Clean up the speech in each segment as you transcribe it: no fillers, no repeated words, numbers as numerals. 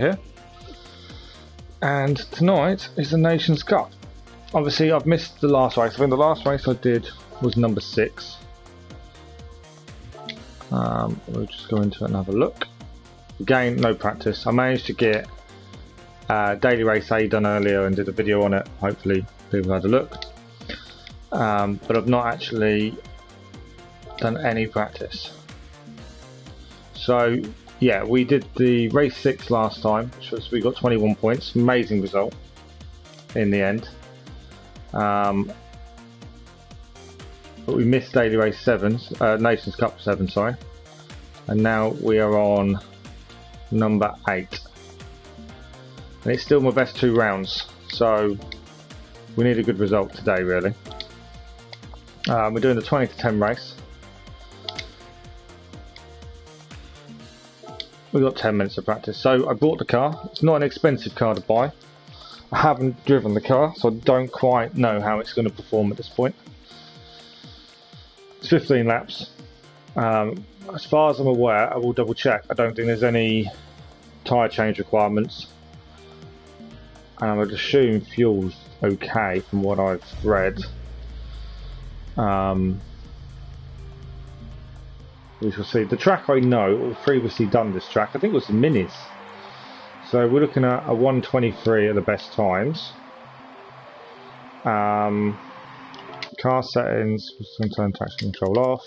here. And tonight is the Nations Cup. Obviously I've missed the last race. I think the last race I did was number 6. We'll just go into it and have a look. Again, no practice. I managed to get Daily Race A done earlier and did a video on it. Hopefully people had a look. But I've not actually done any practice. So yeah, we did the race 6 last time, which was, we got 21 points, amazing result in the end. But we missed Daily Race 7, Nations Cup 7, sorry. And now we are on number 8. And it's still my best 2 rounds, so we need a good result today really. We're doing the 20 to 10 race. We've got 10 minutes of practice. So I bought the car. It's not an expensive car to buy. I haven't driven the car, so I don't quite know how it's going to perform at this point. It's 15 laps. As far as I'm aware, I will double check. I don't think there's any tyre change requirements. And I would assume fuel's okay from what I've read. We shall see. The track I know, we've previously done this track. I think it was the Minis. So we're looking at a 1:23 at the best times. Car settings, turn traction control off.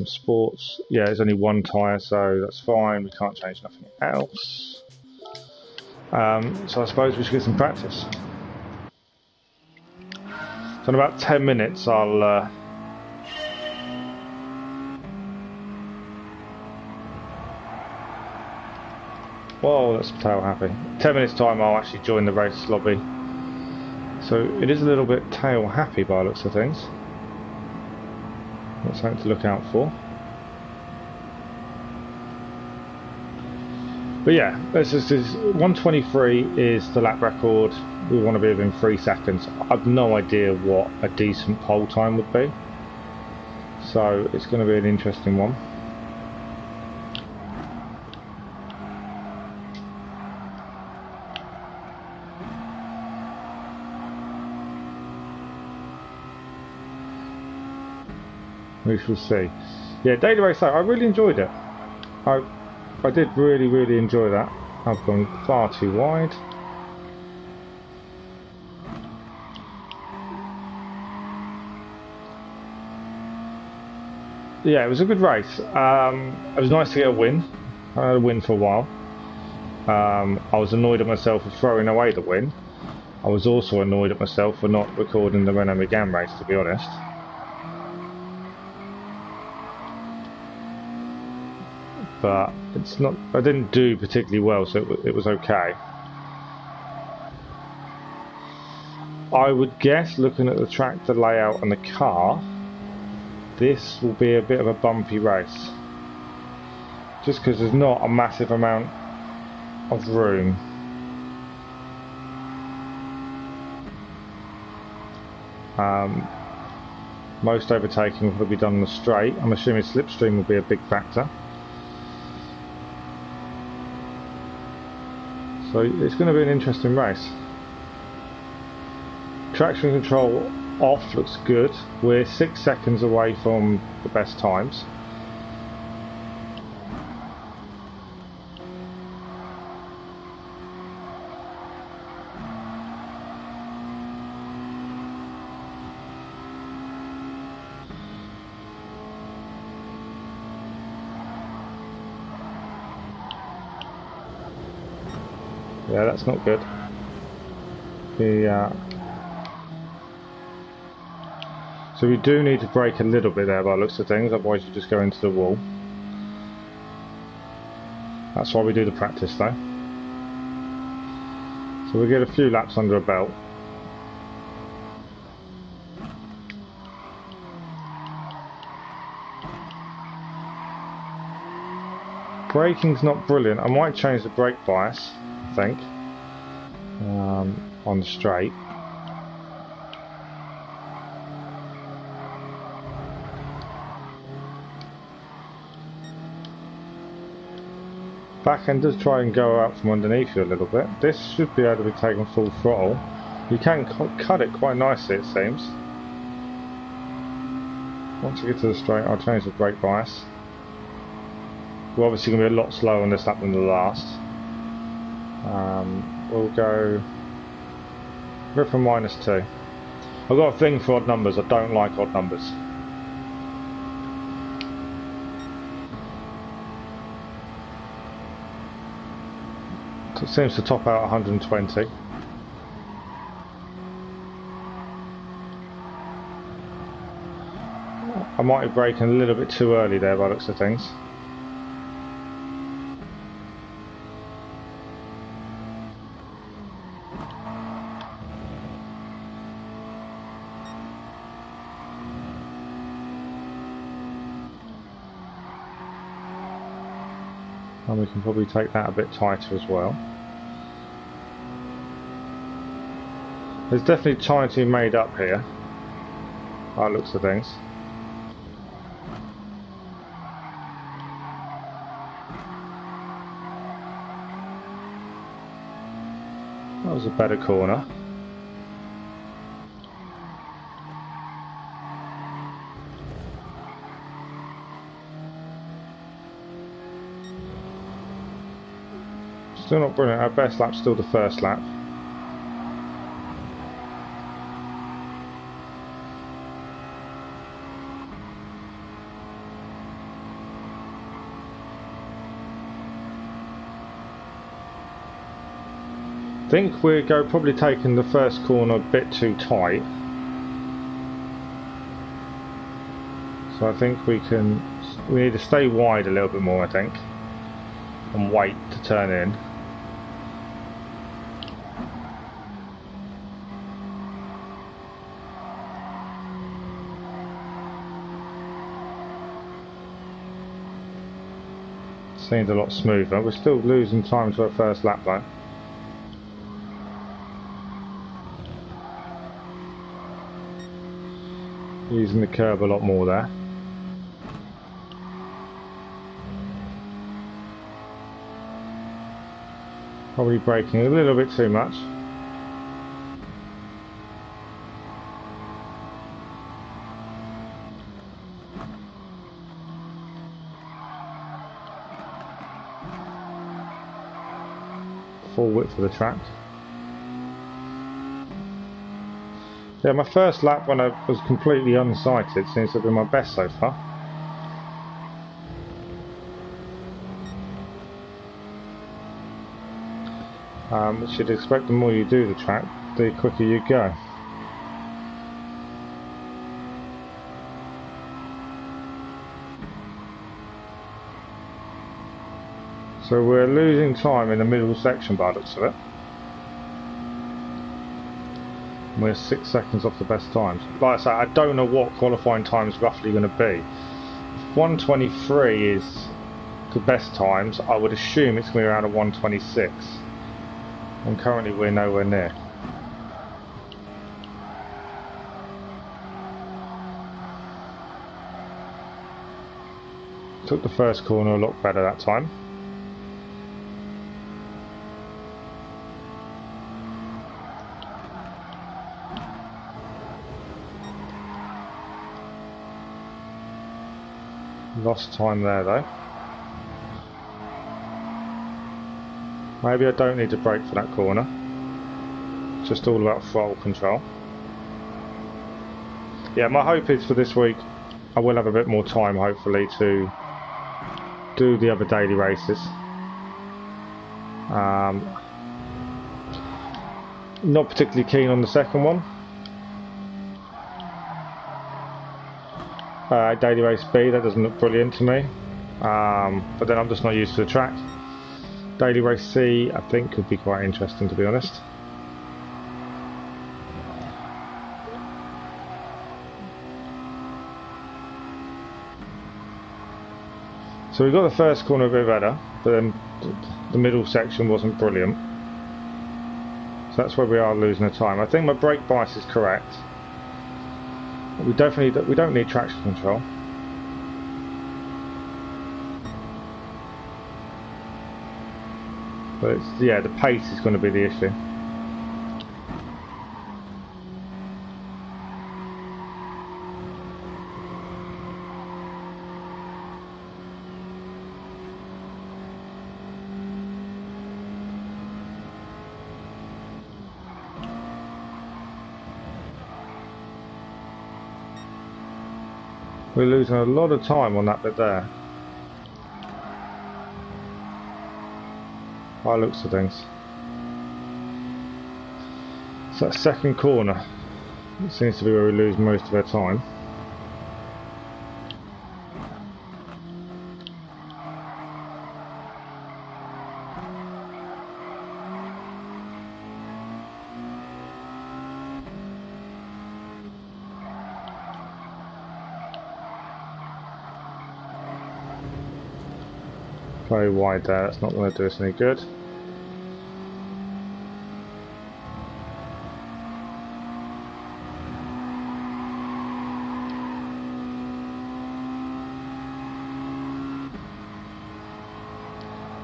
Sports, yeah, there's only 1 tyre, so that's fine. We can't change nothing else. So I suppose we should get some practice. So in about 10 minutes I'll whoa, that's tail happy. 10 minutes time I'll actually join the race lobby. So it is a little bit tail happy by the looks of things. That's something to look out for. But yeah, this is 1:23 is the lap record. We want to be within 3 seconds. I've no idea what a decent pole time would be. So it's going to be an interesting one. We shall see. Yeah, Daily Race A, I really enjoyed it. I did really enjoy that. I've gone far too wide. Yeah, it was a good race. It was nice to get a win. I had a win for a while. I was annoyed at myself for throwing away the win. I was also annoyed at myself for not recording the Renault Megane race, to be honest. But it's not. I didn't do particularly well, so it was okay. I would guess, looking at the track, the layout, and the car, this will be a bit of a bumpy race. Just because there's not a massive amount of room. Most overtaking will be done on the straight. I'm assuming slipstream will be a big factor. So it's going to be an interesting race. Traction control off looks good. We're 6 seconds away from the best times. Yeah, that's not good. So we do need to brake a little bit there by the looks of things, otherwise you just go into the wall. That's why we do the practice though. So we'll get a few laps under a belt. Braking's not brilliant. I might change the brake bias, I think, on the straight. Back end does try and go out from underneath you a little bit. This should be able to be taken full throttle. You can cut it quite nicely, it seems. Once you get to the straight, I'll change the brake bias. We're obviously going to be a lot slower on this lap than the last. We'll go for -2. I've got a thing for odd numbers. I don't like odd numbers. It seems to top out 120. I might be braking a little bit too early there by the looks of things. And we can probably take that a bit tighter as well. There's definitely time to be made up here, by the looks of things. That was a better corner. Still not brilliant. Our best lap's still the first lap. I think we're probably taking the first corner a bit too tight. So I think we need to stay wide a little bit more, I think, and wait to turn in. Seems a lot smoother. We're still losing time to our first lap though. Using the curb a lot more there. Probably braking a little bit too much. Full width of the track. Yeah, my first lap when I was completely unsighted seems to have been my best so far. You should expect the more you do the track, the quicker you go. So we're losing time in the middle section by the looks of it. We're 6 seconds off the best times. Like I say, I don't know what qualifying time is roughly going to be. If 1:23 is the best times, I would assume it's going to be around a 1:26. And currently we're nowhere near. Took the first corner a lot better that time. Lost time there though. Maybe I don't need to brake for that corner. It's just all about throttle control. Yeah, my hope is for this week I will have a bit more time hopefully to do the other daily races. Not particularly keen on the second one. Daily race B, that doesn't look brilliant to me, but then I'm just not used to the track. Daily race C I think could be quite interesting, to be honest. So we got the first corner a bit better, but then the middle section wasn't brilliant. So that's where we are losing the time. I think my brake bias is correct. We don't need traction control. But it's, yeah, the pace is going to be the issue. We're losing a lot of time on that bit there. By the looks of things. So that second corner, it seems to be where we lose most of our time. Very wide there, that's not going to do us any good.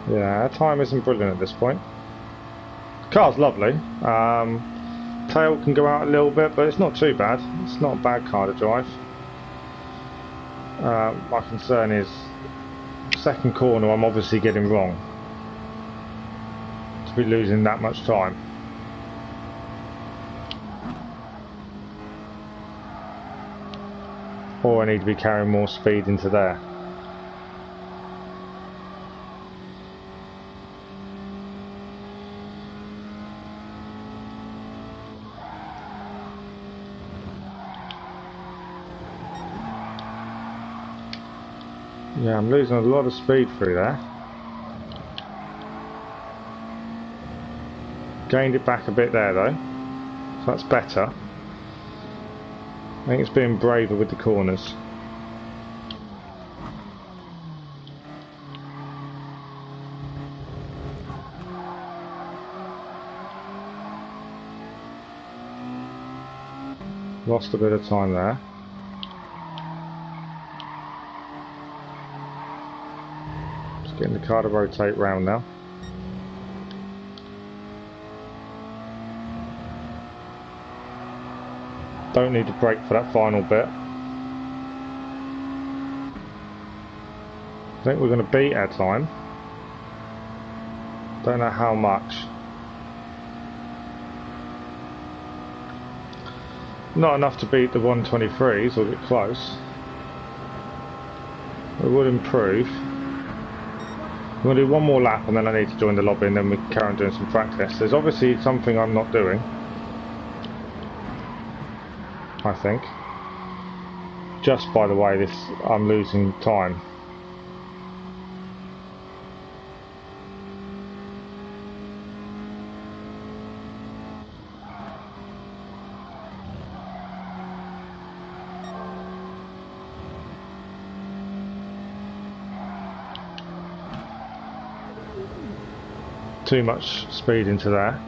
Yeah, our time isn't brilliant at this point. The car's lovely. Tail can go out a little bit, but it's not too bad. It's not a bad car to drive. My concern is second corner I'm obviously getting wrong. To be losing that much time. Or I need to be carrying more speed into there. Yeah, I'm losing a lot of speed through there. Gained it back a bit there though, so that's better. I think it's being braver with the corners. Lost a bit of time there. Just getting the car to rotate round now. Don't need to brake for that final bit. I think we're going to beat our time. Don't know how much. Not enough to beat the 123s or get close. It would improve. I'm going to do one more lap and then I need to join the lobby and then we can carry on doing some practice. There's obviously something I'm not doing. I think. Just by the way this, I'm losing time. Too much speed into there.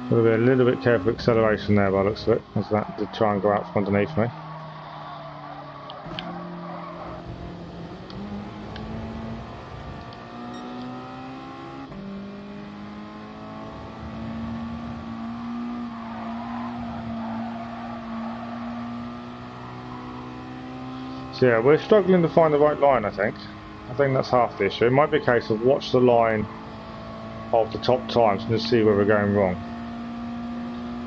Got to be a little bit careful with acceleration there by the looks of it, as that did try and go out from underneath me. So yeah, we're struggling to find the right line, I think. I think that's half the issue. It might be a case of watch the line of the top times and just see where we're going wrong.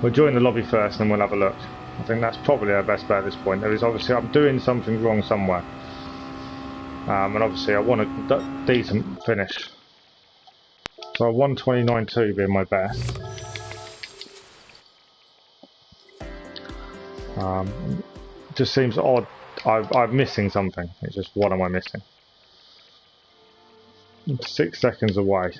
We'll join the lobby first and then we'll have a look. I think that's probably our best bet at this point. There is obviously, I'm doing something wrong somewhere. And obviously I want a decent finish. So 129.2 being my best. Just seems odd. I'm missing something. It's just, what am I missing? 6 seconds away.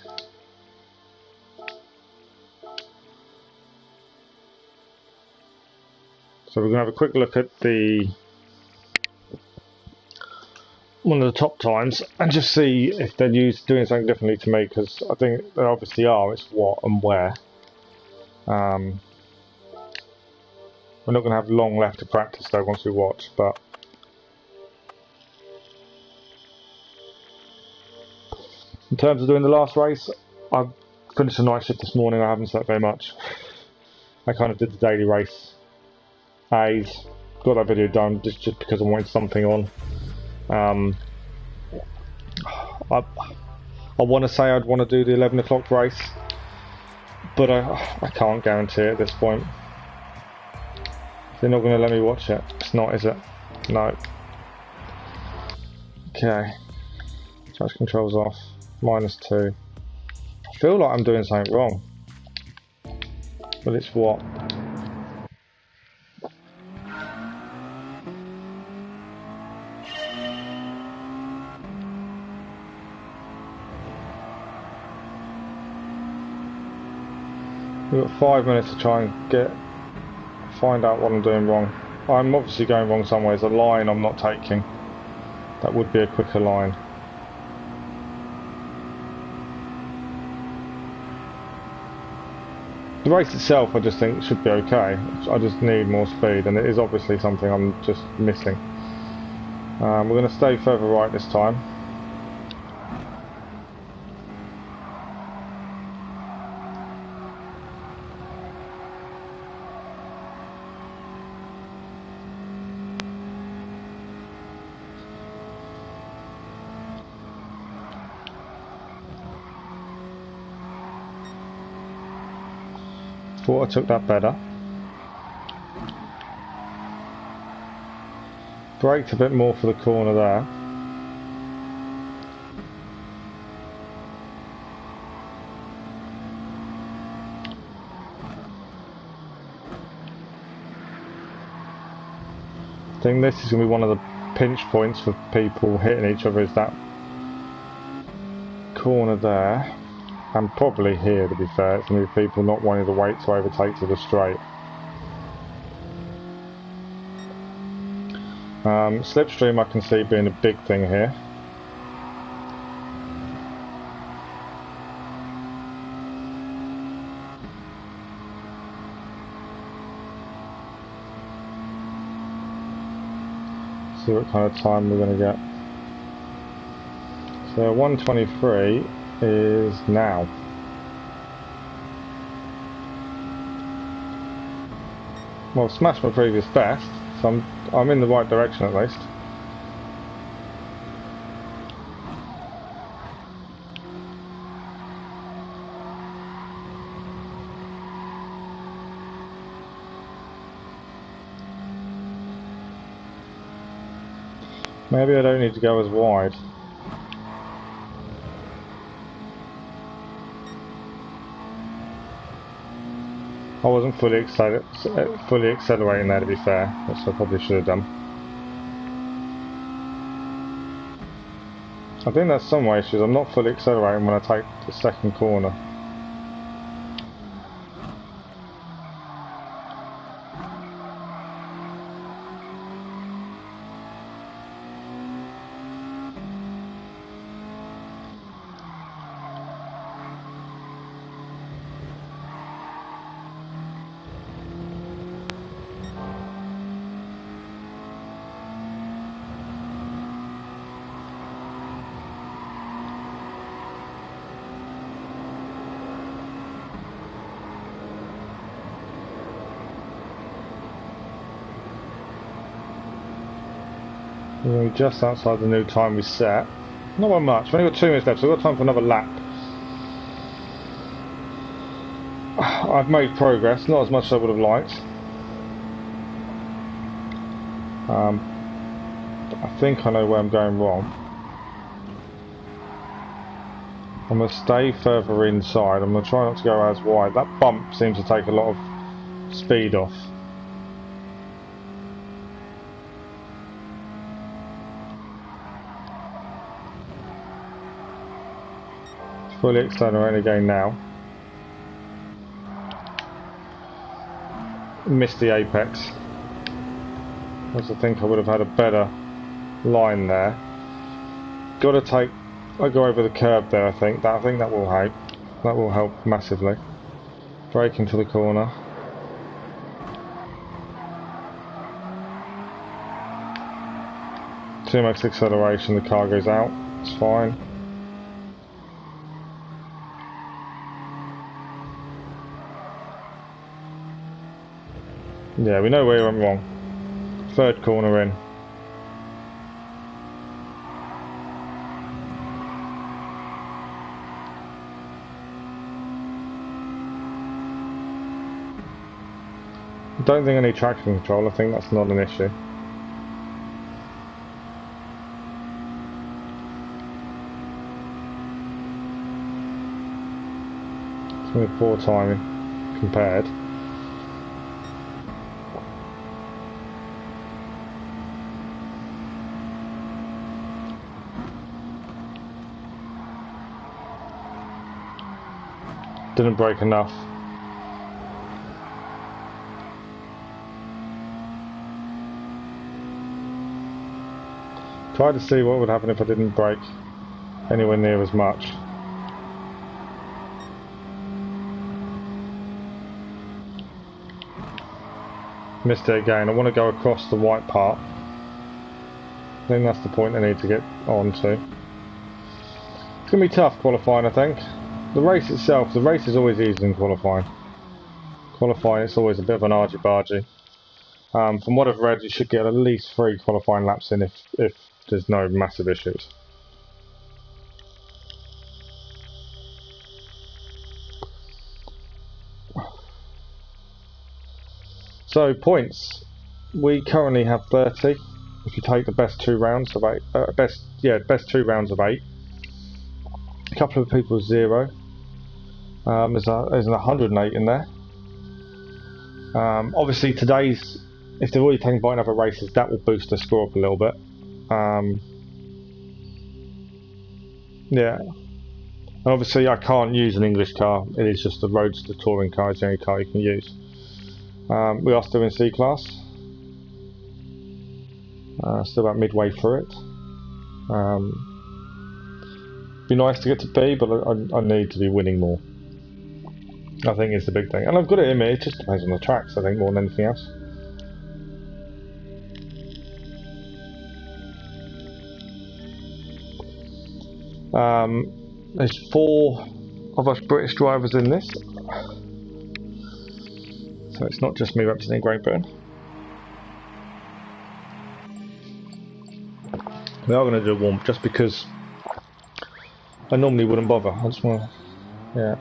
So we're going to have a quick look at the one of the top times and just see if they're doing something differently to me, because I think they obviously are. It's what and where. We're not going to have long left to practice though once we watch, but in terms of doing the last race, I finished a night shift this morning. I haven't slept very much. I kind of did the daily race A's, got that video done just because I wanted something on. I want to say I'd want to do the 11 o'clock race, but I can't guarantee it at this point. They're not going to let me watch it. It's not, is it? No. Okay. Traction controls off. -2. I feel like I'm doing something wrong. But it's what? We've got 5 minutes to try and find out what I'm doing wrong. I'm obviously going wrong somewhere. There's a line I'm not taking. That would be a quicker line. The race itself I just think should be okay. I just need more speed, and it is obviously something I'm just missing. We're going to stay further right this time. Thought I took that better. Braked a bit more for the corner there. I think this is going to be one of the pinch points for people hitting each other, is that corner there. And probably here, to be fair. It's going to be people not wanting to wait to overtake to the straight. Slipstream I can see being a big thing here. See what kind of time we're going to get. So 1:23 is now. Well, I've smashed my previous best, so I'm in the right direction at least. Maybe I don't need to go as wide. I wasn't fully accelerating there, to be fair, which I probably should have done. I think that's some way issues. I'm not fully accelerating when I take the second corner. We're just outside the new time we set. Not by much, we've only got 2 minutes left, so we've got time for another lap. I've made progress, not as much as I would have liked. I think I know where I'm going wrong. I'm going to stay further inside. I'm going to try not to go as wide. That bump seems to take a lot of speed off. Fully accelerating again now. Missed the apex. I think I would have had a better line there. got to take. I go over the curb there. I think that will help. That will help massively. Brake into the corner. Too much acceleration. The car goes out. It's fine. Yeah, we know where we went wrong. Third corner in. Don't think I need traction control. I think that's not an issue. It's going to be poor timing compared. Didn't brake enough. Tried to see what would happen if I didn't brake anywhere near as much. Missed it again. I want to go across the white part. I think that's the point I need to get on to. It's going to be tough qualifying, I think. The race itself, the race is always easier than qualifying. Qualifying, it's always a bit of an argy-bargy. From what I've read, you should get at least 3 qualifying laps in if there's no massive issues. So points, we currently have 30. If you take the best 2 rounds of 8, best 2 rounds of 8. A couple of people 0. There's an 108 in there. Obviously today's, if they're already taking part in other races, that will boost the score up a little bit. Yeah, and obviously I can't use an English car. It is just the Roadster touring car. It's the only car you can use. We are still in C class. Still about midway through it. Be nice to get to B, but I need to be winning more. I think it's the big thing, and I've got it in me. It just depends on the tracks, I think, more than anything else. There's 4 of us British drivers in this, so it's not just me representing Great Britain. We are going to do a warm just because I normally wouldn't bother. I just want to, yeah.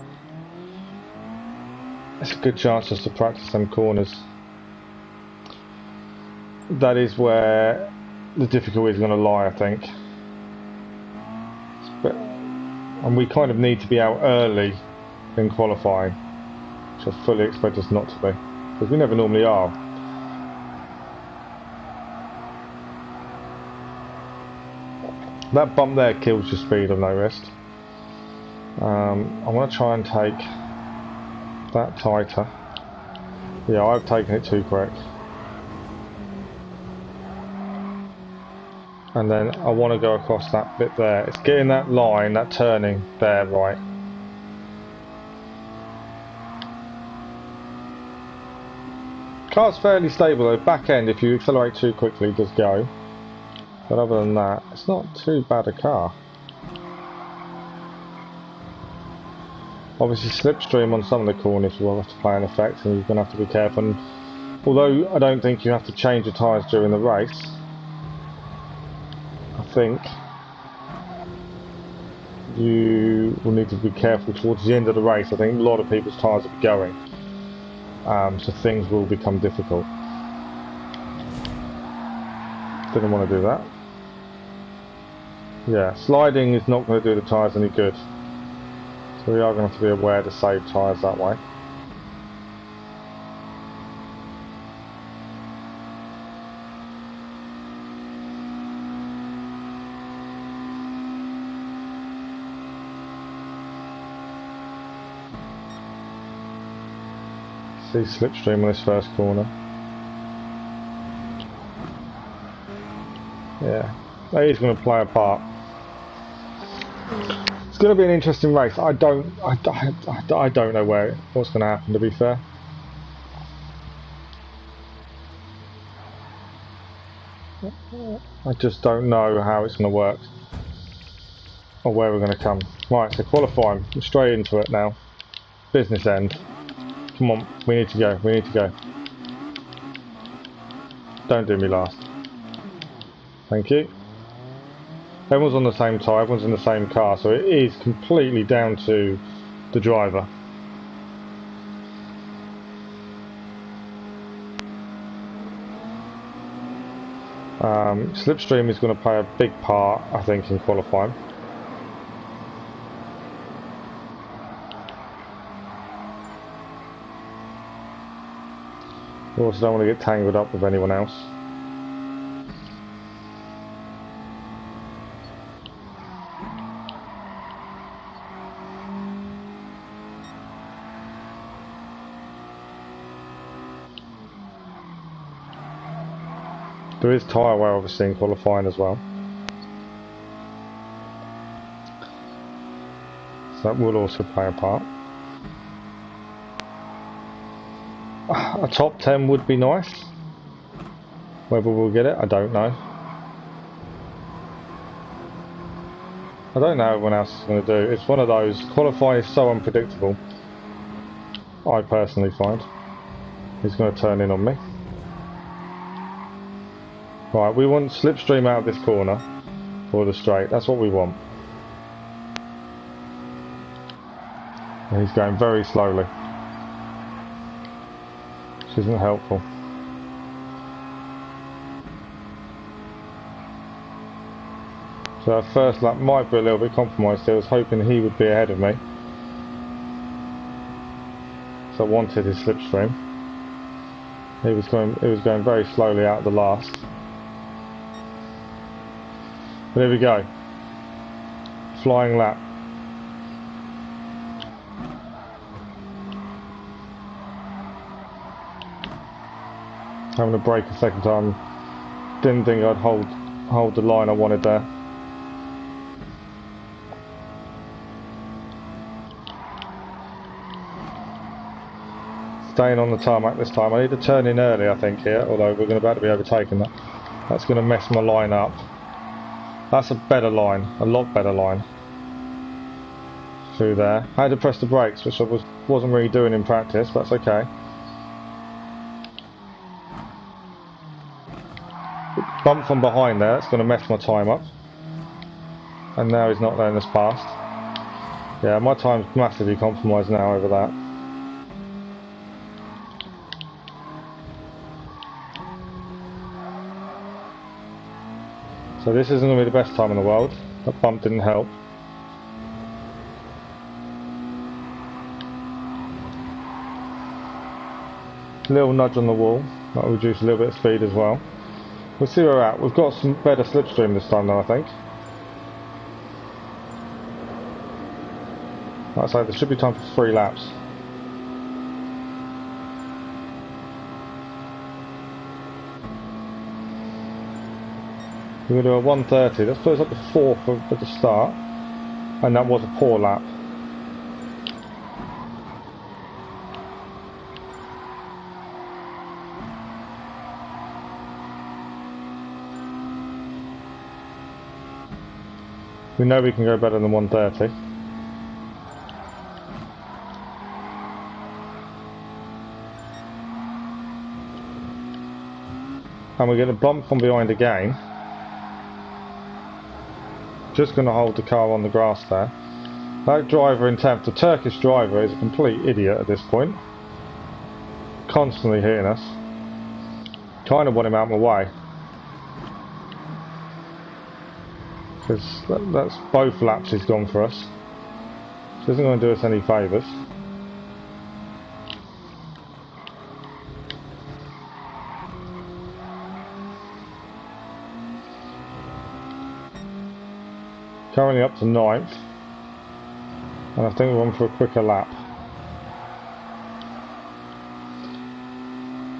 It's a good chance just to practice them corners. That is where the difficulty is going to lie, I think. And we kind of need to be out early in qualifying, which I fully expect us not to be, because we never normally are. That bump there kills your speed, I've noticed. I want to try and take that tighter. Yeah, I've taken it too quick. And then I want to go across that bit there. It's getting that line, that turning there, right. Car's fairly stable though. Back end, if you accelerate too quickly, does go. But other than that, it's not too bad a car. Obviously slipstream on some of the corners will have to play an effect, and you're going to have to be careful. And although I don't think you have to change your tyres during the race, I think you will need to be careful towards the end of the race. I think a lot of people's tyres will be going, so things will become difficult. Didn't want to do that. Yeah, sliding is not going to do the tyres any good. So we are going to have to be aware to save tyres that way. See slipstream on this first corner. Yeah, that is going to play a part. going to be an interesting race. I don't know what's going to happen, to be fair. I just don't know how it's going to work or where we're going to come. Right, so qualifying. We're straight into it now. Business end. Come on, we need to go. We need to go. Don't do me last. Thank you. Everyone's on the same tyre, everyone's in the same car, so it is completely down to the driver. Slipstream is going to play a big part, I think, in qualifying. We also don't want to get tangled up with anyone else. There is tyre wear obviously in qualifying as well. So that will also play a part. A top 10 would be nice. Whether we'll get it, I don't know. I don't know what everyone else is going to do. It's one of those, qualifying is so unpredictable. I personally find. He's going to turn in on me. Right, we want Slipstream out of this corner for the straight. That's what we want. And he's going very slowly, which isn't helpful. So our first lap might be a little bit compromised. I was hoping he would be ahead of me, so I wanted his Slipstream. He was going very slowly out of the last. But there we go. Flying lap. Having a break a second time. Didn't think I'd hold the line I wanted there. Staying on the tarmac this time. I need to turn in early, I think, here, although we're about to be overtaken. That's going to mess my line up. That's a better line, a lot better line. Through there. I had to press the brakes, which I wasn't really doing in practice, but that's okay. Bump from behind there, it's going to mess my time up. And now he's not letting us past. Yeah, my time's massively compromised now over that. So this isn't going to be the best time in the world. That bump didn't help. Little nudge on the wall. That'll reduce a little bit of speed as well. We'll see where we're at. We've got some better slipstream this time though, I think. Like I say, there should be time for 3 laps. We're going to do a 130. Let's put us up to 4th at the start. And that was a poor lap. We know we can go better than 130. And we're going to bump from behind again. Just going to hold the car on the grass there. That driver in 10th, the Turkish driver, is a complete idiot at this point. Constantly hitting us. Kind of want him out of my way. Because that's both laps he's gone for us. So isn't going to do us any favours. Currently up to 9th, and I think we're on for a quicker lap.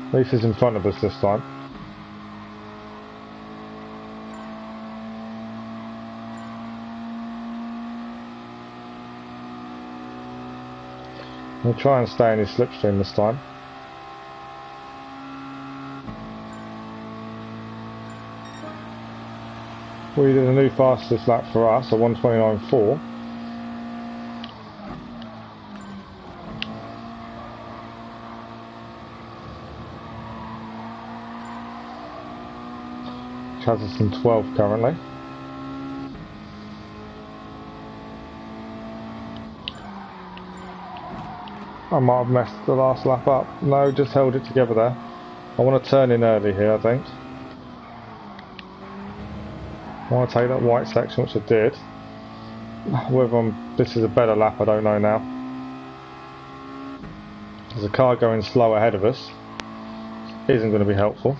At least he's in front of us this time. We'll try and stay in his slipstream this time. We did a new fastest lap for us, a 1:29.4. Which has us in 12th currently. I might have messed the last lap up. No, just held it together there. I want to turn in early here, I think. I want to take that white section, which I did. Whether this is a better lap, I don't know now. There's a car going slow ahead of us. Isn't going to be helpful.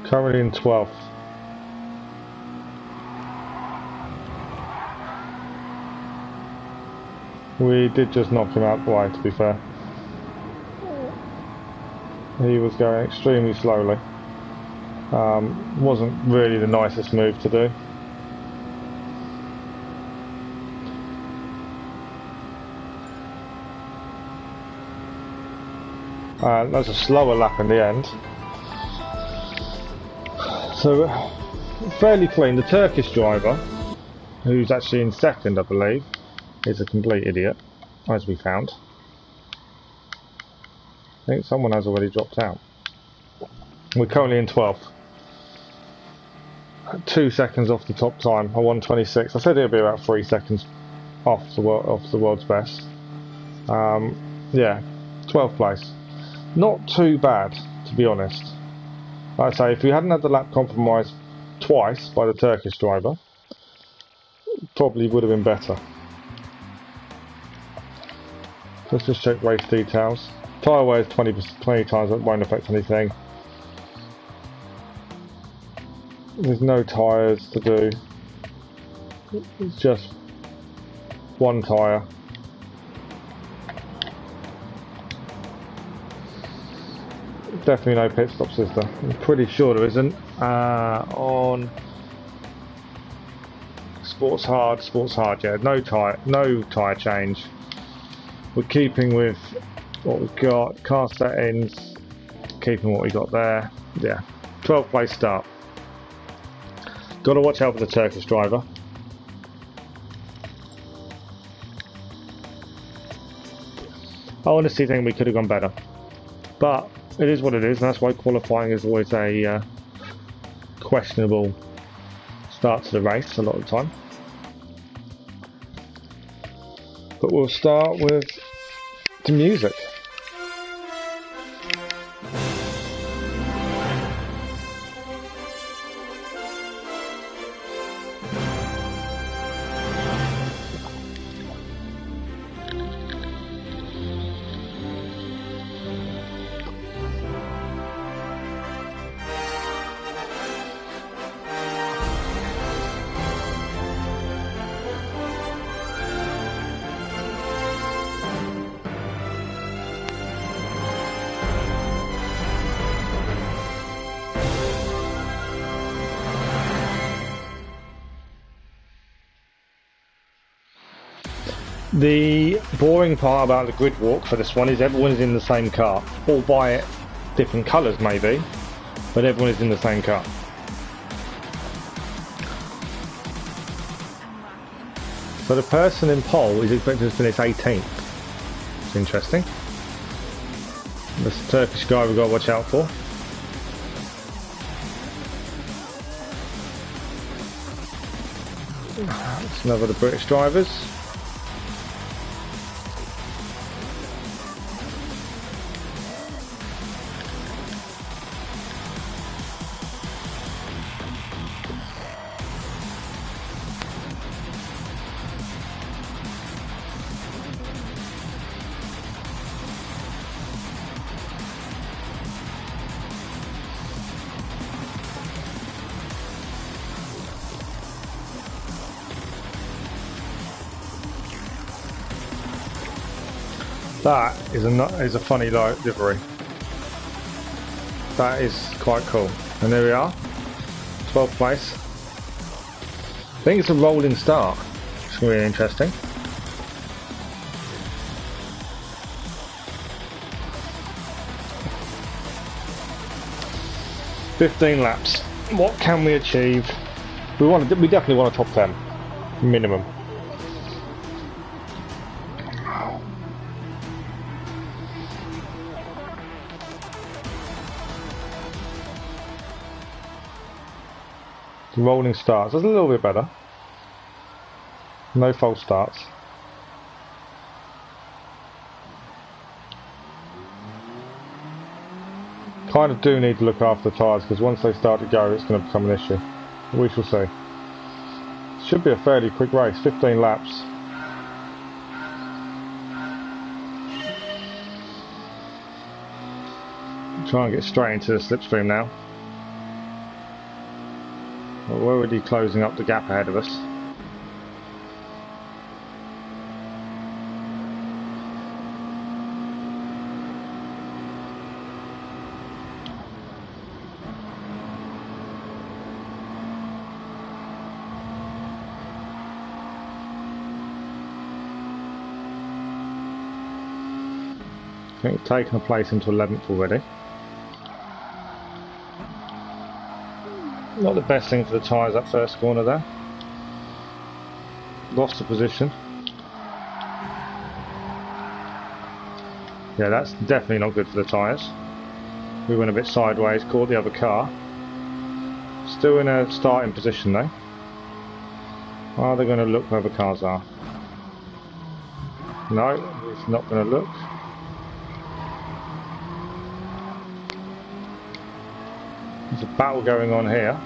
Currently in 12th. We did just knock him out the way, to be fair. He was going extremely slowly. Wasn't really the nicest move to do. That's a slower lap in the end. So, fairly clean. The Turkish driver, who's actually in second, I believe, is a complete idiot, as we found. I think someone has already dropped out. We're currently in 12th. 2 seconds off the top time, a 1:26. I said it'd be about 3 seconds off the world's best. Yeah, 12th place. Not too bad, to be honest. Like I say, if we hadn't had the lap compromised twice by the Turkish driver, probably would have been better. Let's just check race details. Tyre wear is 20 times, that won't affect anything. There's no tyres to do. It's just one tyre. Definitely no pit stops, is there? I'm pretty sure there isn't. On Sports Hard, yeah, no tyre change. We're keeping with what we've got. Car settings, keeping what we got there. Yeah, 12th place start. Got to watch out for the Turkish driver. I honestly think we could have gone better, but it is what it is, and that's why qualifying is always a questionable start to the race a lot of the time. But we'll start with the music. The boring part about the grid walk for this one is everyone is in the same car, albeit different colours maybe, but everyone is in the same car. So the person in pole is expected to finish 18th. It's interesting. This Turkish guy we've got to watch out for. It's another of the British drivers. That is a funny livery. That is quite cool. And there we are, 12th place. I think it's a rolling start. It's really interesting. "15 laps. What can we achieve?" We definitely want a top 10 minimum. Rolling starts. That's a little bit better. No false starts. Kind of do need to look after the tyres, because once they start to go, it's going to become an issue. We shall see. Should be a fairly quick race. 15 laps. Try and get straight into the slipstream now. We're already closing up the gap ahead of us. I think we've taken a place into 11th already. Not the best thing for the tyres, that first corner there. Lost the position. Yeah, that's definitely not good for the tyres. We went a bit sideways, caught the other car. Still in a starting position though. Are they going to look where the cars are? No, it's not going to look. There's a battle going on here.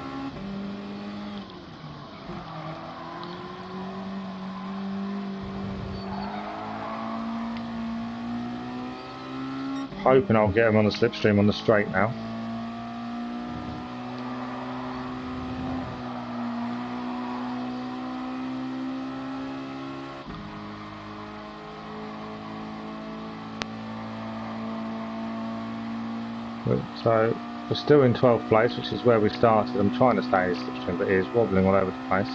Hoping I'll get him on the slipstream on the straight now. So we're still in 12th place, which is where we started. I'm trying to stay in slipstream, but it is wobbling all over the place.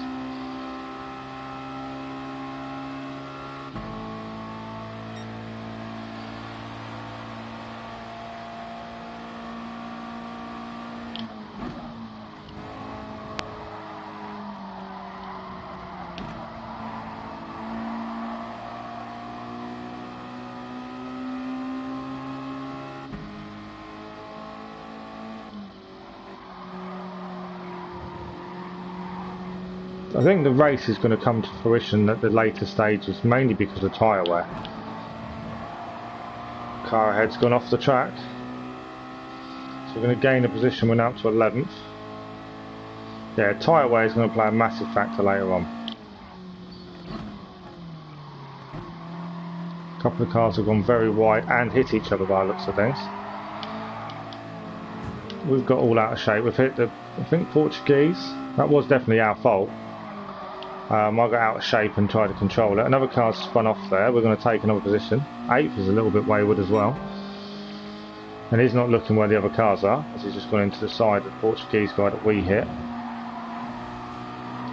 I think the race is going to come to fruition at the later stages, mainly because of tyre wear. Car ahead's gone off the track, so we're going to gain a position. We're now up to 11th. Yeah, tyre wear is going to play a massive factor later on. A couple of cars have gone very wide and hit each other by the looks of things. We've got all out of shape. We've hit the, I think, Portuguese. That was definitely our fault. I got out of shape and tried to control it. Another car's spun off there. We're going to take another position. 8th is a little bit wayward as well. And he's not looking where the other cars are, as he's just gone into the side of the Portuguese guy that we hit.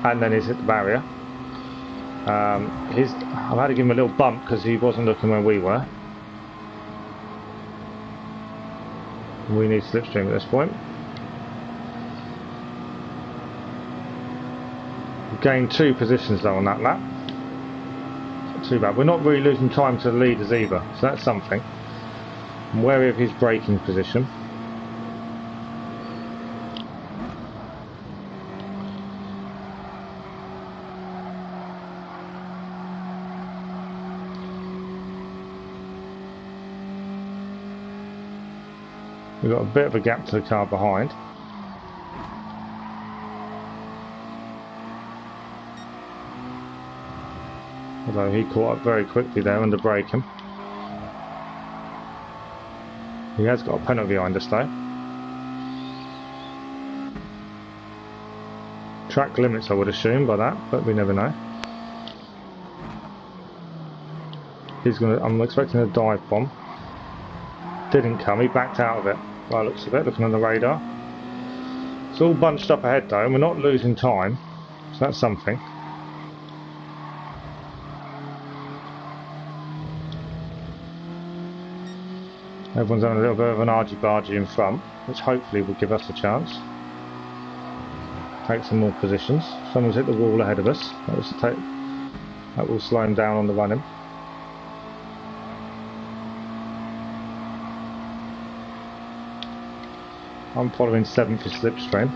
And then he's hit the barrier. I've had to give him a little bump because he wasn't looking where we were. We need slipstream at this point. Gained 2 positions though on that lap. Not too bad. We're not really losing time to the leaders either, so that's something. I'm wary of his braking position. We've got a bit of a gap to the car behind. Although he caught up very quickly there under braking. He has got a penalty behind us though. Track limits I would assume by that, but we never know. I'm expecting a dive bomb. Didn't come, he backed out of it. By the looks of it, looking on the radar. It's all bunched up ahead though, and we're not losing time, so that's something. Everyone's having a little bit of an argy-bargy in front, which hopefully will give us a chance. Take some more positions. Someone's hit the wall ahead of us. That will slow him down on the running. I'm following 7th for slipstream.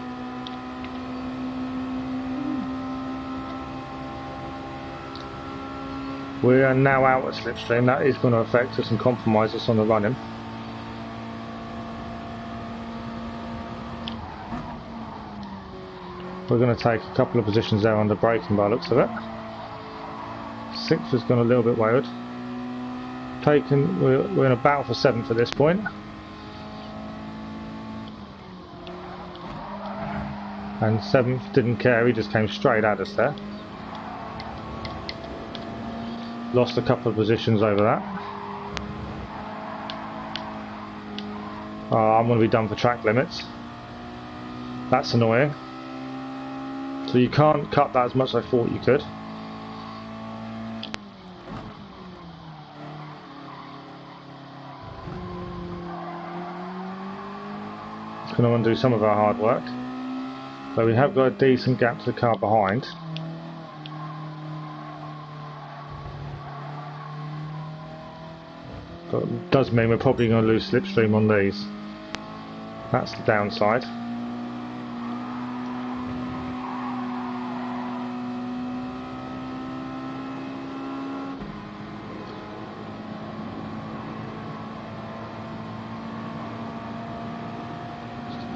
We are now out at slipstream. That is going to affect us and compromise us on the running. We're going to take a couple of positions there on the braking by the looks of it. 6th has gone a little bit wayward. We're in a battle for 7th at this point. And 7th didn't care, he just came straight at us there. Lost a couple of positions over that. I'm going to be done for track limits. That's annoying. So you can't cut that as much as I thought you could. It's going to undo some of our hard work. So we have got a decent gap to the car behind. But it does mean we're probably going to lose slipstream on these. That's the downside.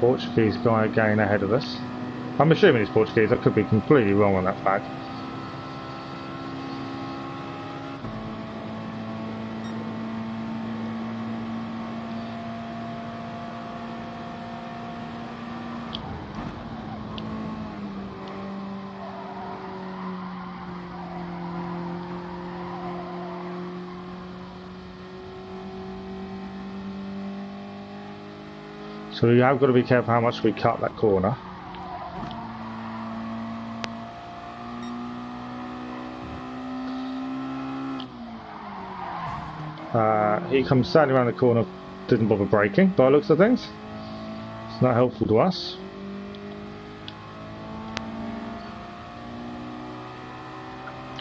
Portuguese guy again ahead of us. I'm assuming he's Portuguese, I could be completely wrong on that fact. So we have got to be careful how much we cut that corner. He comes sailing around the corner, didn't bother braking by the looks of things. It's not helpful to us.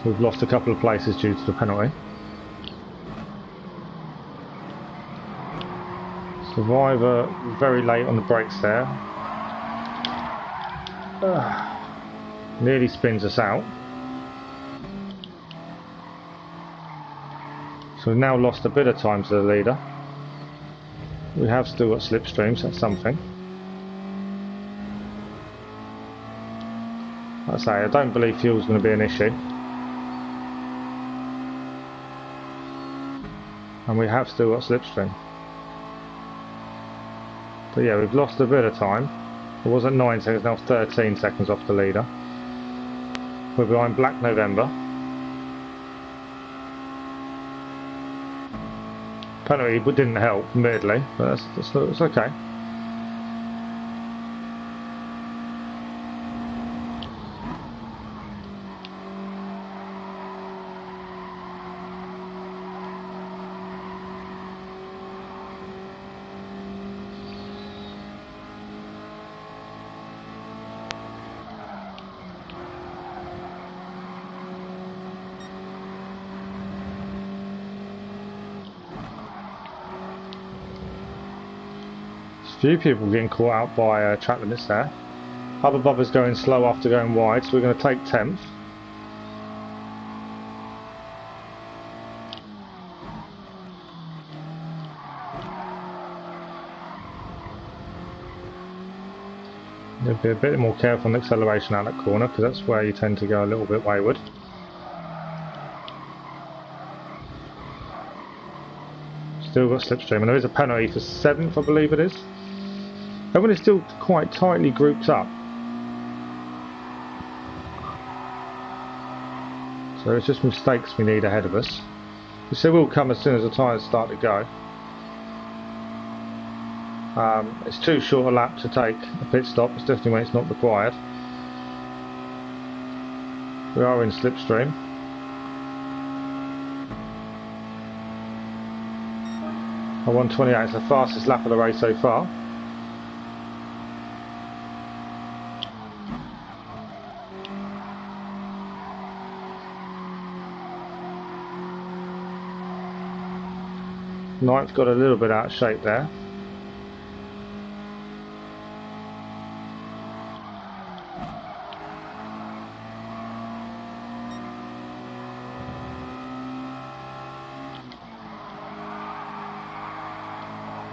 We've lost a couple of places due to the penalty. Survivor very late on the brakes there. Nearly spins us out. So we've now lost a bit of time to the leader. We have still got slipstream, so that's something. Like I say, I don't believe fuel's going to be an issue. And we have still got slipstream. But yeah, we've lost a bit of time. It was at 9 seconds, now 13 seconds off the leader. We're behind Black November. Penalty didn't help, admittedly, but that's okay. Few people getting caught out by track limits there. Other Bubba's going slow after going wide, so we're going to take 10th. You'll be a bit more careful on the acceleration out that corner, because that's where you tend to go a little bit wayward. Still got slipstream, and there is a penalty for 7th, I believe it is. Everyone is still quite tightly grouped up. So it's just mistakes we need ahead of us. This will come as soon as the tyres start to go. It's too short a lap to take a pit stop, especially when it's not required. We are in slipstream. I 1:28, it's the fastest lap of the race so far. Ninth got a little bit out of shape there.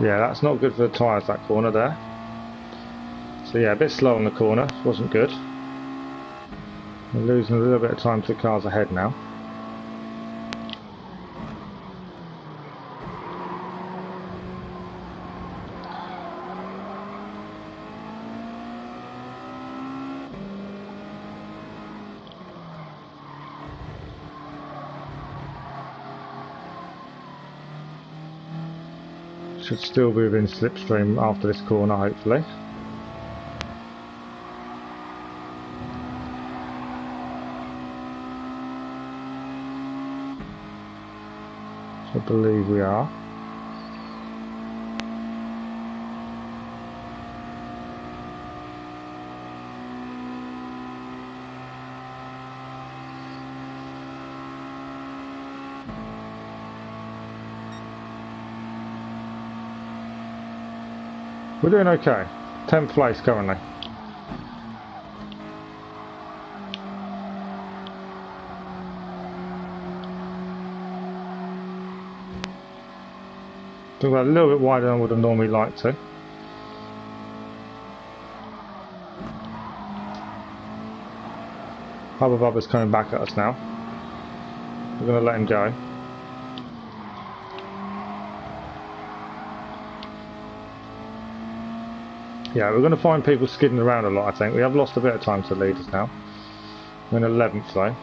Yeah, that's not good for the tyres, that corner there. So yeah, a bit slow on the corner, wasn't good. We're losing a little bit of time to the cars ahead now. Should still be within slipstream after this corner, hopefully. I believe we are. We're doing okay. 10th place currently. So we're a little bit wider than I would have normally liked to. Hubba Bubba's coming back at us now. We're going to let him go. Yeah, we're going to find people skidding around a lot, I think. We have lost a bit of time to the leaders now. We're in 11th though.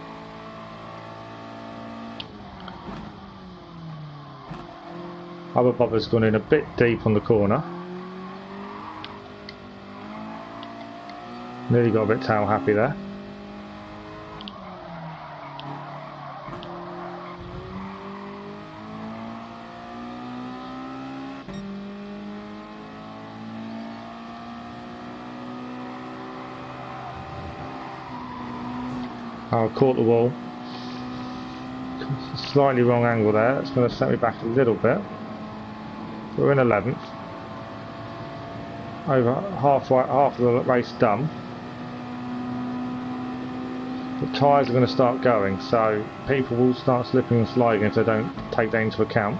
Hubba Bubba's gone in a bit deep on the corner. Nearly got a bit tail happy there. I caught the wall. Slightly wrong angle there. That's going to set me back a little bit. We're in 11th. Over half of the race done. The tyres are going to start going, so people will start slipping and sliding if they don't take that into account.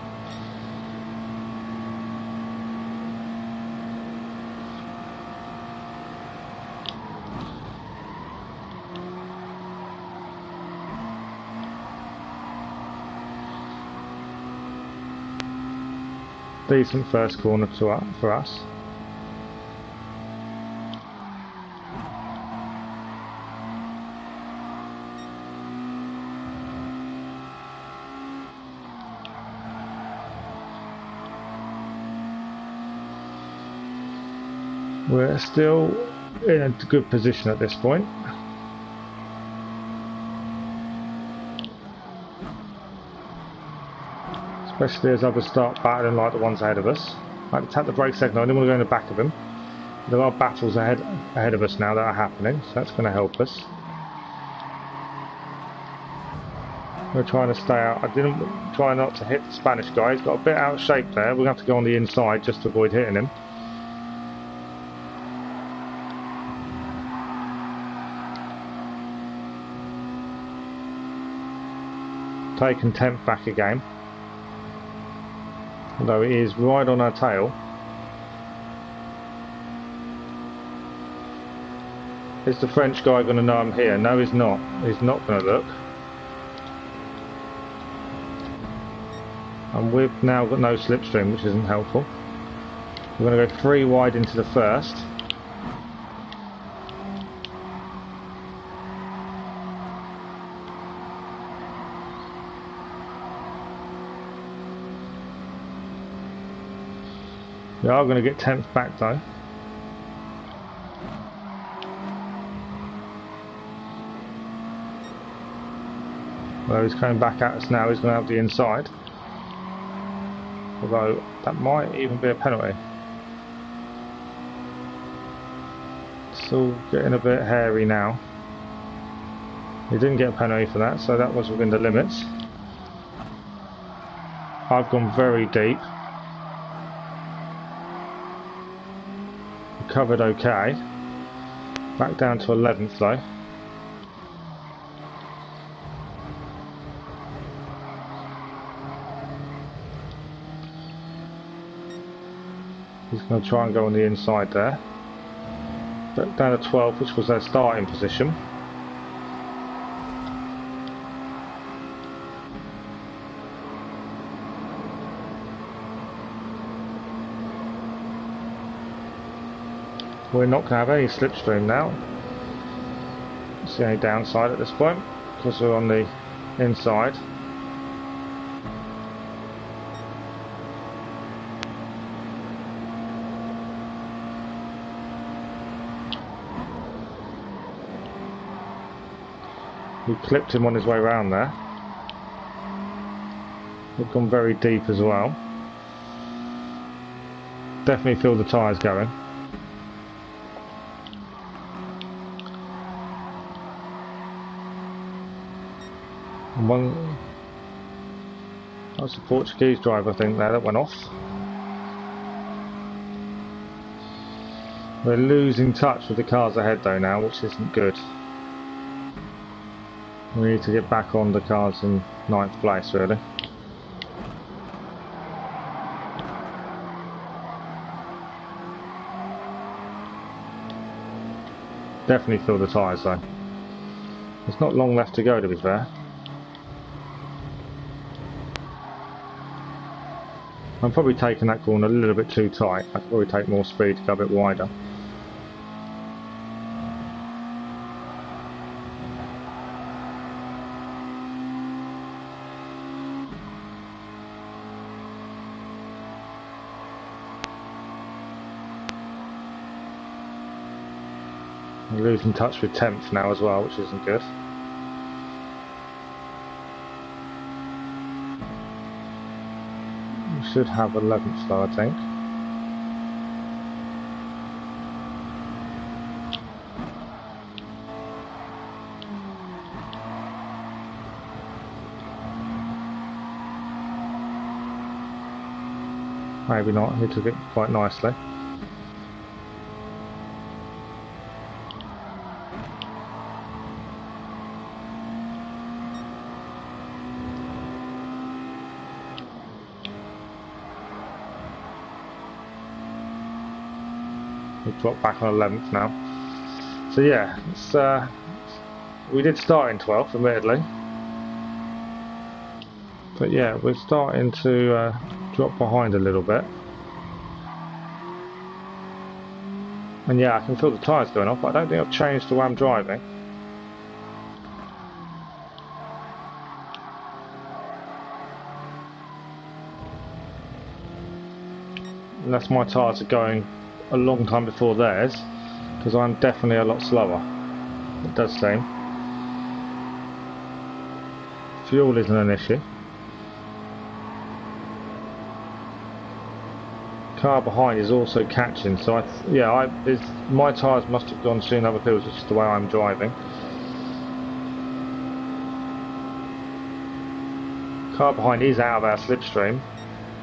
Decent first corner for us. We're still in a good position at this point. Especially as others start battling like the ones ahead of us. I had to tap the brake signal, I didn't want to go in the back of them. There are battles ahead of us now that are happening, so that's going to help us. We're trying to stay out. I didn't try not to hit the Spanish guy, he's got a bit out of shape there. We're going to have to go on the inside just to avoid hitting him. Taking 10th back again. Although it is right on our tail. Is the French guy going to know I'm here? No, he's not. He's not going to look. And we've now got no slipstream, which isn't helpful. We're going to go 3 wide into the first. We are going to get 10th back though. Well, he's coming back at us now, he's going to have the inside. Although, that might even be a penalty. It's all getting a bit hairy now. He didn't get a penalty for that, so that was within the limits. I've gone very deep. Recovered okay. Back down to 11th though. He's going to try and go on the inside there. Back down to 12th, which was their starting position. We're not going to have any slipstream now. That's the only downside at this point, because we're on the inside. We clipped him on his way around there. We've gone very deep as well. Definitely feel the tyres going. And one, that's a Portuguese driver, I think, there that went off. We're losing touch with the cars ahead though now, which isn't good. We need to get back on the cars in 9th place really. Definitely feel the tyres though. There's not long left to go to be fair. I'm probably taking that corner a little bit too tight. I could probably take more speed to go a bit wider. We're losing touch with 10th now as well, which isn't good. We should have 11th though, I think. Maybe not, he took it quite nicely. We've dropped back on 11th now. So yeah, it's, we did start in 12th admittedly. But yeah, we're starting to drop behind a little bit. And yeah, I can feel the tyres going off, but I don't think I've changed the way I'm driving. Unless my tyres are going a long time before theirs, because I'm definitely a lot slower, it does seem. Fuel isn't an issue. Car behind is also catching, so my tyres must have gone soon other people's, it's just the way I'm driving. Car behind is out of our slipstream,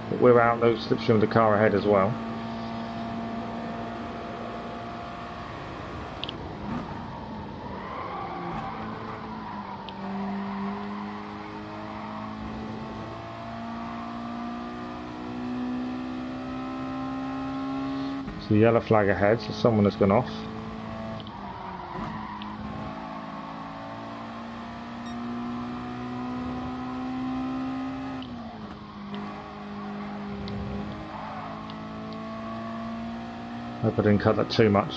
but we're out of the slipstream of the car ahead as well. The yellow flag ahead, so someone has gone off. Hope I didn't cut that too much.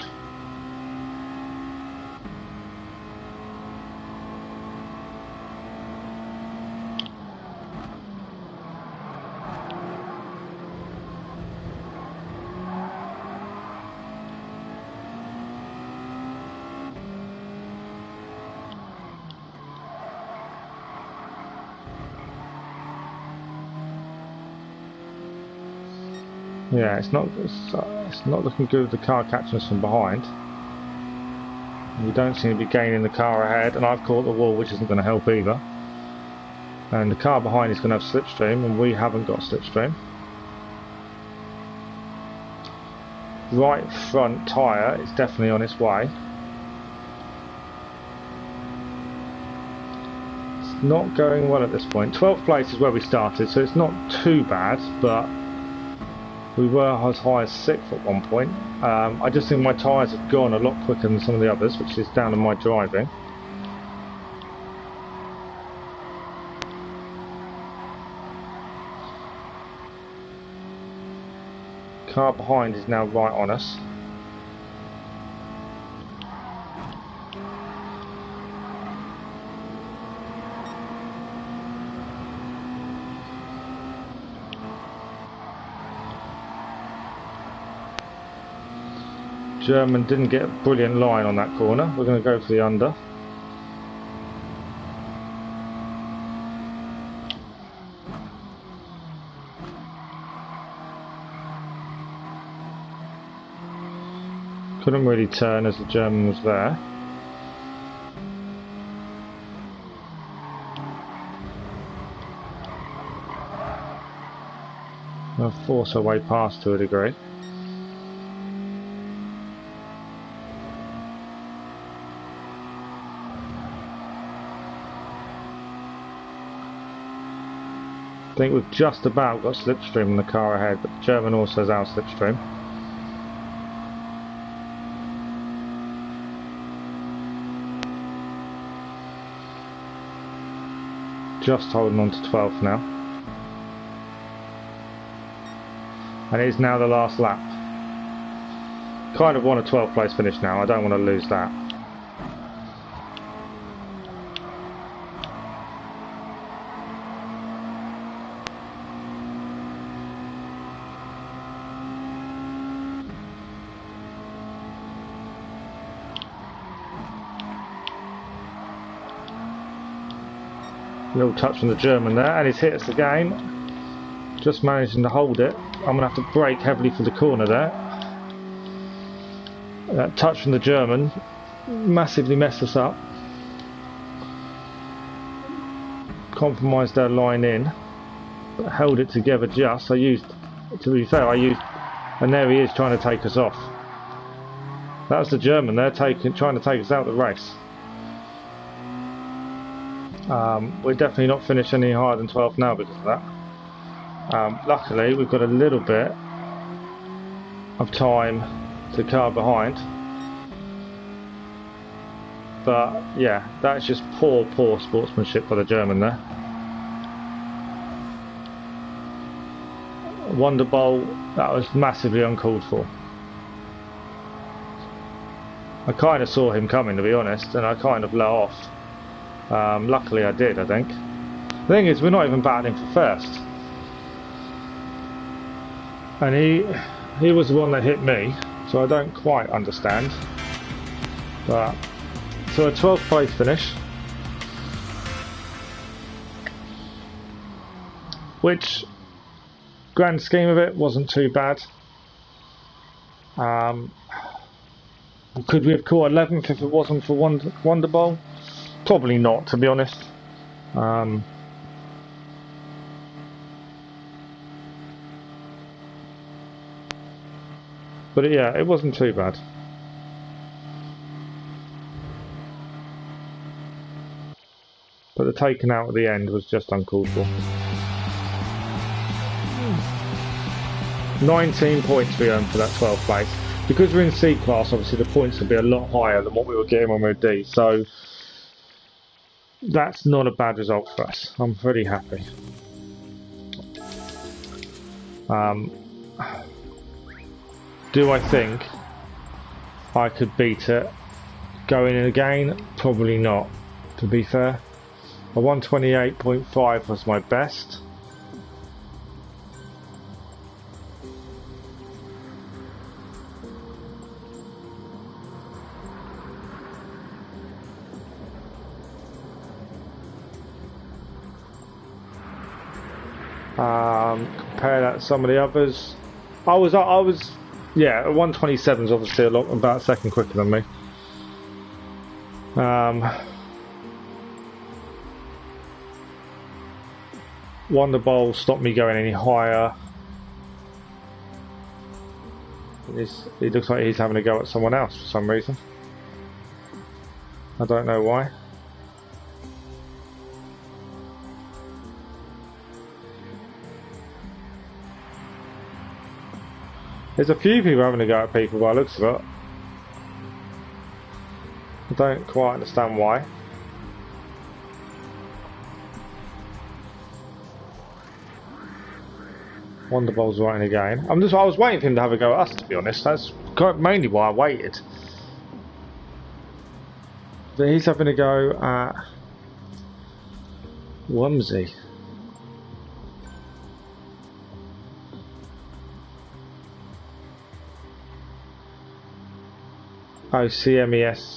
Yeah, it's not looking good with the car catching us from behind. We don't seem to be gaining the car ahead, and I've caught the wall, which isn't going to help either. And the car behind is going to have slipstream, and we haven't got slipstream. Right front tyre is definitely on its way. It's not going well at this point. 12th place is where we started, so it's not too bad, but we were as high as 6th at one point. I just think my tyres have gone a lot quicker than some of the others, which is down to my driving. Car behind is now right on us. German didn't get a brilliant line on that corner. We're going to go for the under. Couldn't really turn as the German was there. We'll force our way past to a degree. I think we've just about got slipstream in the car ahead, but the German also has our slipstream. Just holding on to 12th now. And it is now the last lap. Kind of want a 12th place finish now, I don't want to lose that. Little touch from the German there, and he's hit us again. Just managing to hold it. I'm going to have to brake heavily for the corner there. That touch from the German massively messed us up. Compromised our line in, but held it together just. To be fair, and there he is trying to take us off. That was the German there trying to take us out of the race. We're definitely not finished any higher than 12th now because of that. Luckily we've got a little bit of time to the car behind, but yeah, that's just poor sportsmanship by the German there. Wonder Bowl, that was massively uncalled for. I kind of saw him coming, to be honest, and I kind of let off. Luckily I did, I think. The thing is, we're not even battling for first. And he was the one that hit me, so I don't quite understand. But, so a 12th place finish. Which, grand scheme of it, wasn't too bad. Could we have caught 11th if it wasn't for Wonder Bowl? Probably not, to be honest. But yeah, it wasn't too bad. But the taking out at the end was just uncalled for. 19 points we earned for that 12th place. Because we're in C class, obviously the points will be a lot higher than what we were getting when we were D. So that's not a bad result for us. I'm pretty happy. Do I think I could beat it going in again? Probably not, to be fair. A 128.5 was my best. Compare that to some of the others. yeah, 127 is obviously about a second quicker than me. Wonder Bowl stopped me going any higher. It looks like he's having a go at someone else for some reason. I don't know why. There's a few people having a go at people by the looks of it. I don't quite understand why. Wonderball's right again. I was waiting for him to have a go at us, to be honest. That's mainly why I waited. But he's having a go at Wumsy. Oh, CMESC.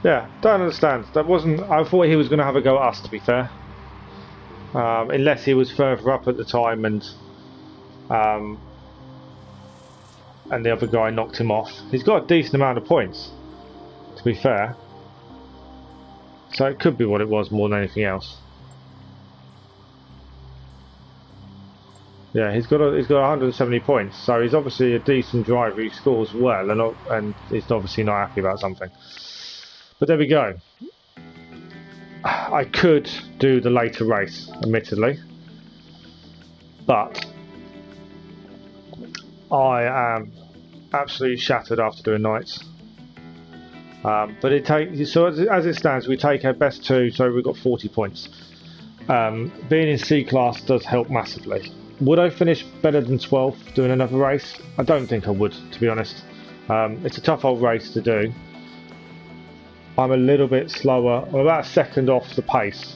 Yeah, don't understand. That wasn't. I thought he was going to have a go at us, to be fair. Unless he was further up at the time and the other guy knocked him off. He's got a decent amount of points, to be fair. So it could be what it was more than anything else. Yeah, he's got 170 points, so he's obviously a decent driver. He scores well, and he's obviously not happy about something. But there we go. I could do the later race, admittedly, but I am absolutely shattered after doing nights. But as it stands, we take our best two, so we've got 40 points. Being in C class does help massively. Would I finish better than 12th doing another race? I don't think I would, to be honest. It's a tough old race to do. I'm a little bit slower. I'm about a second off the pace,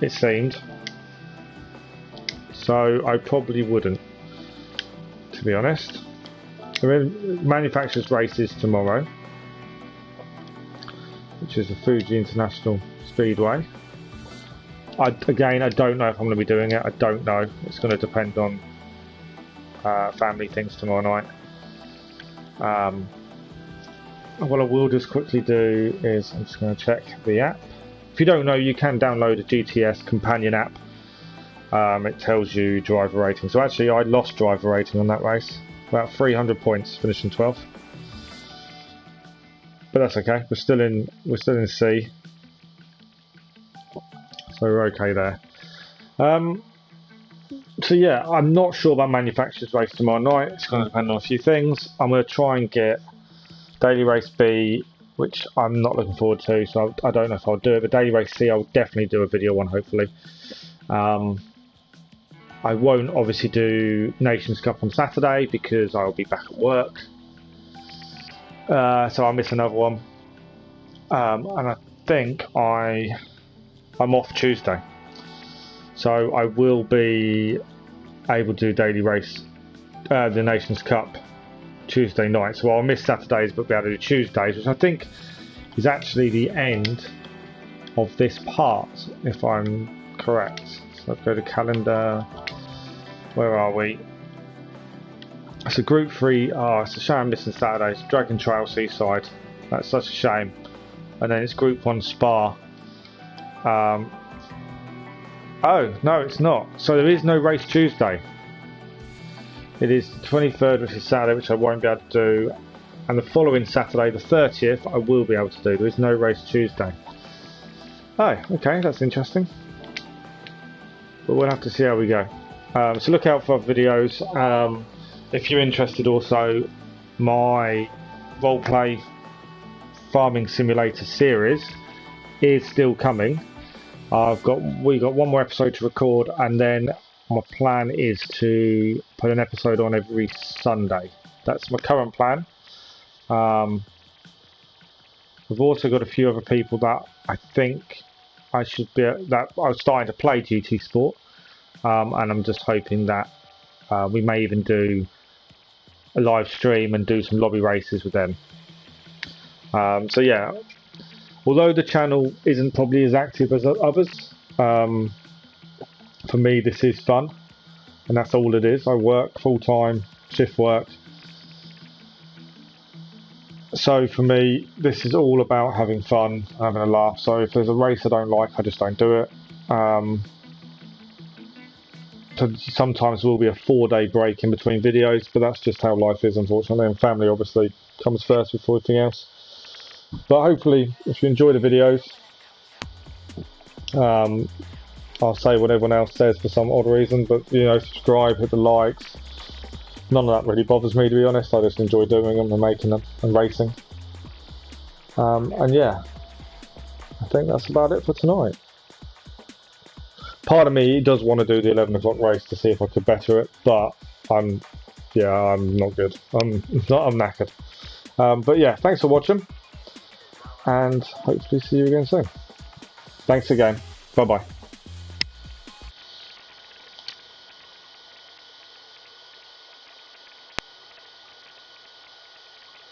it seemed. So I probably wouldn't, to be honest. Manufacturers races tomorrow, which is the Fuji International Speedway. Again, I don't know if I'm going to be doing it. I don't know. It's going to depend on family things tomorrow night. What I will just quickly do is I'm just going to check the app. If you don't know, you can download a GTS companion app. It tells you driver rating. So actually, I lost driver rating on that race. About 300 points, finishing 12th. But that's okay. We're still in C. So we're okay there. So yeah, I'm not sure about manufacturers race tomorrow night. It's going to depend on a few things. I'm going to try and get Daily Race B, which I'm not looking forward to, so I don't know if I'll do it. But Daily Race C, I'll definitely do a video on, hopefully. I won't obviously do Nations Cup on Saturday because I'll be back at work. So I'll miss another one. And I think I'm off Tuesday. So I will be able to do Daily Race, the Nations Cup, Tuesday night. So I'll miss Saturdays but be able to do Tuesdays, which I think is actually the end of this part, if I'm correct. So let's go to calendar. Where are we? So Group 3. Oh, it's a shame I'm missing Saturdays. Dragon Trail Seaside. That's such a shame. And then it's Group 1 Spa. Oh, no, it's not. So there is no race Tuesday. It is the 23rd, which is Saturday, which I won't be able to do. And the following Saturday, the 30th, I will be able to do. There is no race Tuesday. Oh, okay, that's interesting. But we'll have to see how we go. So look out for videos. If you're interested also, my roleplay farming simulator series is still coming. We got one more episode to record, and then my plan is to put an episode on every Sunday. That's my current plan. We've also got a few other people that I think I should be that I was starting to play GTSport, and I'm just hoping that we may even do a live stream and do some lobby races with them. So yeah, although the channel isn't probably as active as others, For me, this is fun, and that's all it is. I work full-time, shift work. So for me, this is all about having fun, having a laugh. So if there's a race I don't like, I just don't do it. So sometimes there will be a 4-day break in between videos, but that's just how life is, unfortunately, and family obviously comes first before everything else. But hopefully, if you enjoy the videos, I'll say what everyone else says for some odd reason, but you know, subscribe, hit the likes. None of that really bothers me, to be honest. I just enjoy doing them and making them and racing. And yeah, I think that's about it for tonight. Part of me does want to do the 11 o'clock race to see if I could better it, but I'm not good. I'm knackered. But yeah, thanks for watching, and hopefully see you again soon. Thanks again. Bye bye.